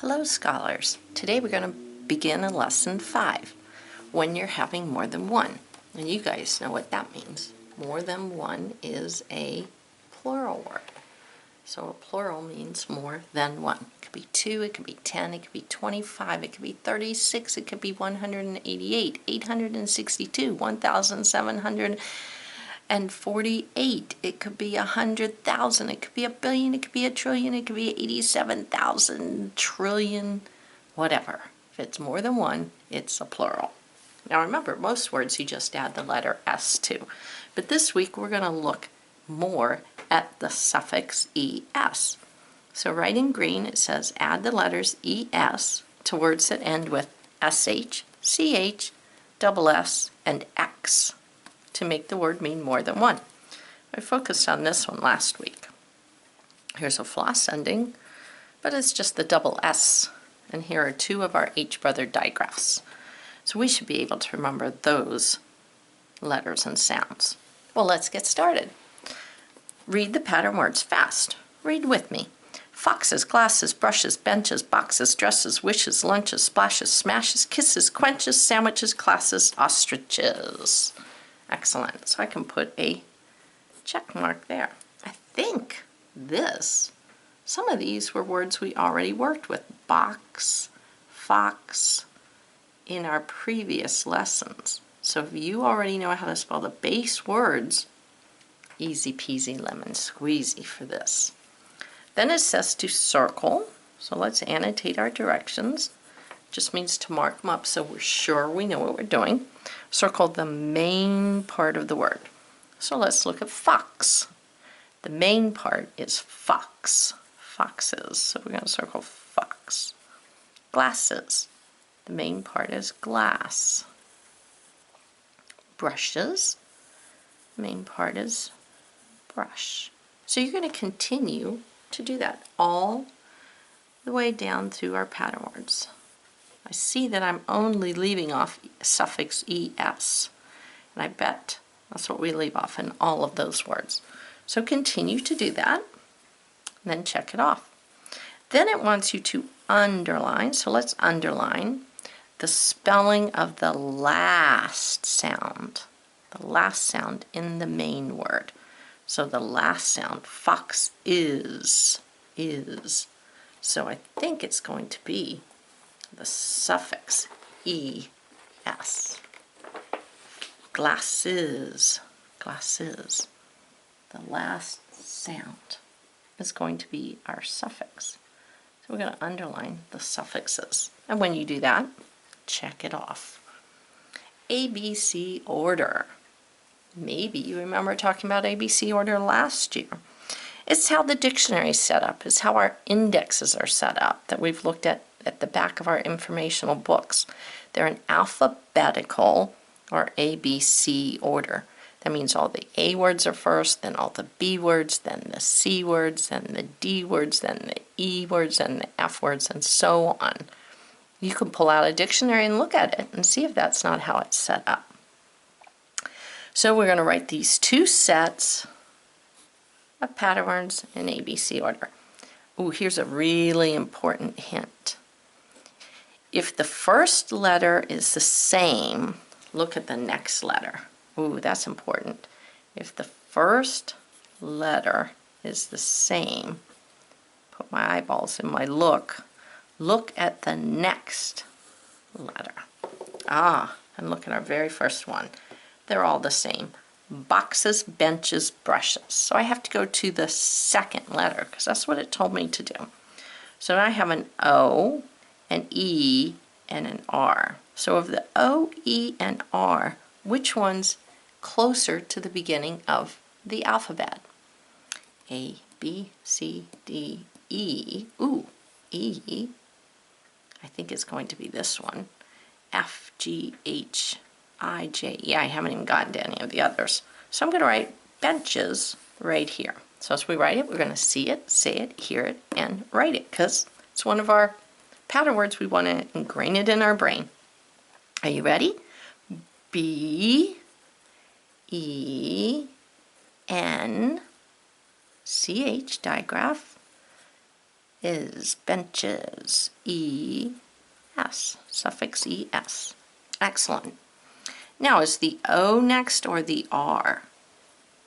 Hello scholars, today we're going to begin a lesson 5, when you're having more than one. And you guys know what that means. More than one is a plural word. So a plural means more than one. It could be 2, it could be 10, it could be 25, it could be 36, it could be 188, 862, 1,748. It could be 100,000. It could be a billion. It could be a trillion. It could be 87,000 trillion, whatever. If it's more than one, it's a plural. Now remember, most words you just add the letter S to. But this week we're going to look more at the suffix ES. So right in green it says add the letters ES to words that end with SH, CH, double S, and X to make the word mean more than one. I focused on this one last week. Here's a floss ending, but it's just the double S. And here are two of our H brother digraphs. So we should be able to remember those letters and sounds. Well, let's get started. Read the pattern words fast. Read with me. Foxes, glasses, brushes, benches, boxes, dresses, wishes, lunches, splashes, smashes, kisses, quenches, sandwiches, classes, ostriches. Excellent. So I can put a check mark there. I think some of these were words we already worked with. Box, fox, in our previous lessons. So if you already know how to spell the base words, easy peasy lemon squeezy for this. Then it says to circle. So let's annotate our directions. Just means to mark them up so we're sure we know what we're doing. Circle the main part of the word. So let's look at fox. The main part is fox, foxes. So we're going to circle fox. Glasses. The main part is glass. Brushes. The main part is brush. So you're going to continue to do that all the way down through our pattern words. I see that I'm only leaving off suffix ES, and I bet that's what we leave off in all of those words. So continue to do that, and then check it off. Then it wants you to underline, so let's underline the spelling of the last sound in the main word. So the last sound, fox is. So I think it's going to be the suffix ES. Glasses. The last sound is going to be our suffix. So we're going to underline the suffixes. And when you do that, check it off. ABC order. Maybe you remember talking about ABC order last year. It's how the dictionary is set up. It's how our indexes are set up that we've looked at the back of our informational books. They're in alphabetical or ABC order. That means all the A words are first, then all the B words, then the C words, then the D words, then the E words, and the F words, and so on. You can pull out a dictionary and look at it and see if that's not how it's set up. So we're going to write these two sets of pattern words in ABC order. Ooh, here's a really important hint. If the first letter is the same, look at the next letter. Ooh, that's important. If the first letter is the same, put my eyeballs in my look at the next letter. And look at our very first one. They're all the same. Boxes, benches, brushes. So I have to go to the second letter because that's what it told me to do. So now I have an O, an E, and an R. So of the O, E, and R, which one's closer to the beginning of the alphabet? A, B, C, D, E. Ooh, E. I think it's going to be this one. F, G, H, I, J, E. I haven't even gotten to any of the others. So I'm going to write benches right here. So as we write it, we're going to see it, say it, hear it, and write it because it's one of our pattern words. We want to ingrain it in our brain. Are you ready? B, E, N, C, H, digraph, is benches, E-S, suffix E-S. Excellent. Now, is the O next or the R?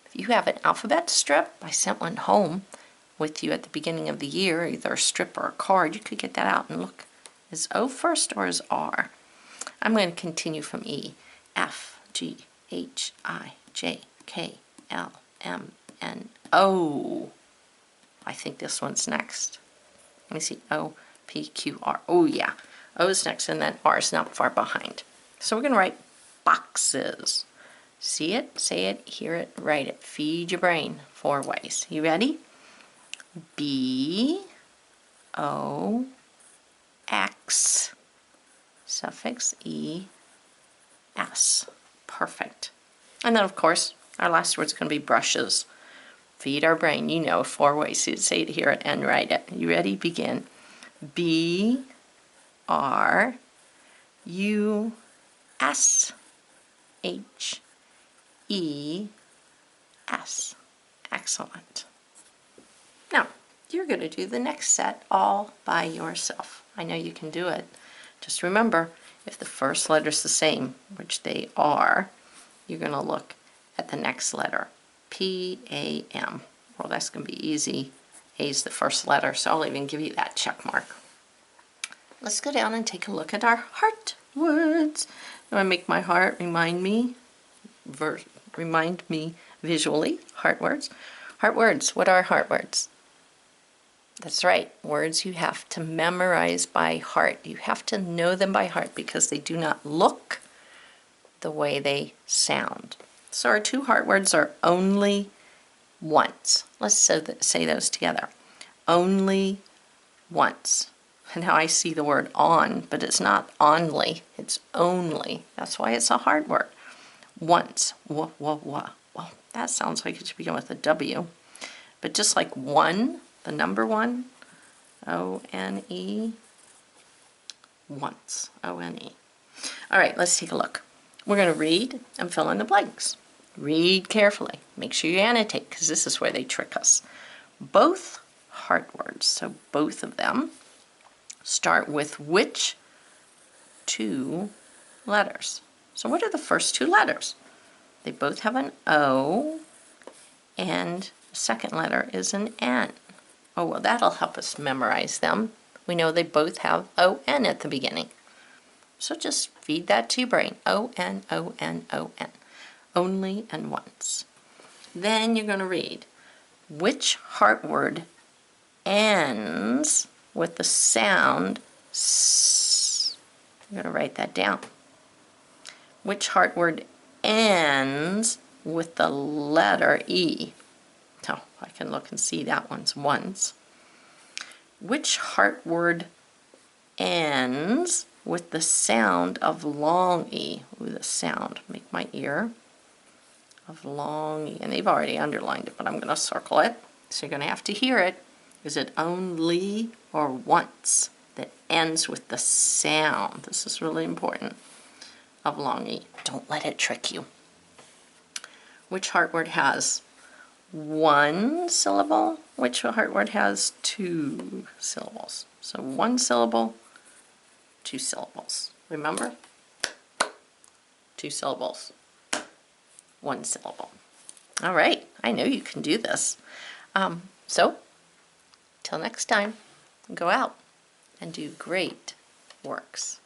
If you have an alphabet strip, I sent one home with you at the beginning of the year, either a strip or a card. You could get that out and look. Is O first or is R? I'm going to continue from E. F, G, H, I, J, K, L, M, N, O. I think this one's next. Let me see. O, P, Q, R. Oh, yeah. O is next, and then R is not far behind. So we're going to write boxes. See it, say it, hear it, write it. Feed your brain 4 ways. You ready? B, O, X, suffix E, S. Perfect. And then, of course, our last word's going to be brushes. Feed our brain. You know 4 ways to say it, hear it, and write it. You ready? Begin. B, R, U, S, H, E, S. Excellent. Now, you're going to do the next set all by yourself. I know you can do it. Just remember, if the first letter's the same, which they are, you're going to look at the next letter. P-A-M. Well, that's going to be easy. A is the first letter, so I'll even give you that check mark. Let's go down and take a look at our heart words. I'm going to make my heart remind me visually. Heart words. Heart words. What are heart words? That's right. Words you have to memorize by heart. You have to know them by heart because they do not look the way they sound. So our 2 heart words are only, once. Let's say those together. Only, once. And now I see the word on, but it's not only, it's only. That's why it's a hard word. Once. Well, that sounds like it should begin with a W. But just like one, the number 1, O-N-E, once, O-N-E. All right, let's take a look. We're going to read and fill in the blanks. Read carefully. Make sure you annotate, because this is where they trick us. Both heart words, so both of them, start with which 2 letters? So what are the first 2 letters? They both have an O, and the second letter is an N. Oh, well, that'll help us memorize them. We know they both have O-N at the beginning. So just feed that to your brain. O-N, O-N, O-N. Only and once. Then you're going to read which heart word ends with the sound S. I'm going to write that down. Which heart word ends with the letter E? Oh, I can look and see that one's once. Which heart word ends with the sound of long E? Ooh, the sound. Make my ear. Of long E. And they've already underlined it, but I'm going to circle it. So you're going to have to hear it. Is it only or once that ends with the sound? This is really important. Of long E. Don't let it trick you. Which heart word has 1 syllable? Which heart word has 2 syllables? So 1 syllable, 2 syllables. Remember? 2 syllables. 1 syllable. All right, I know you can do this. So, till next time, go out and do great works.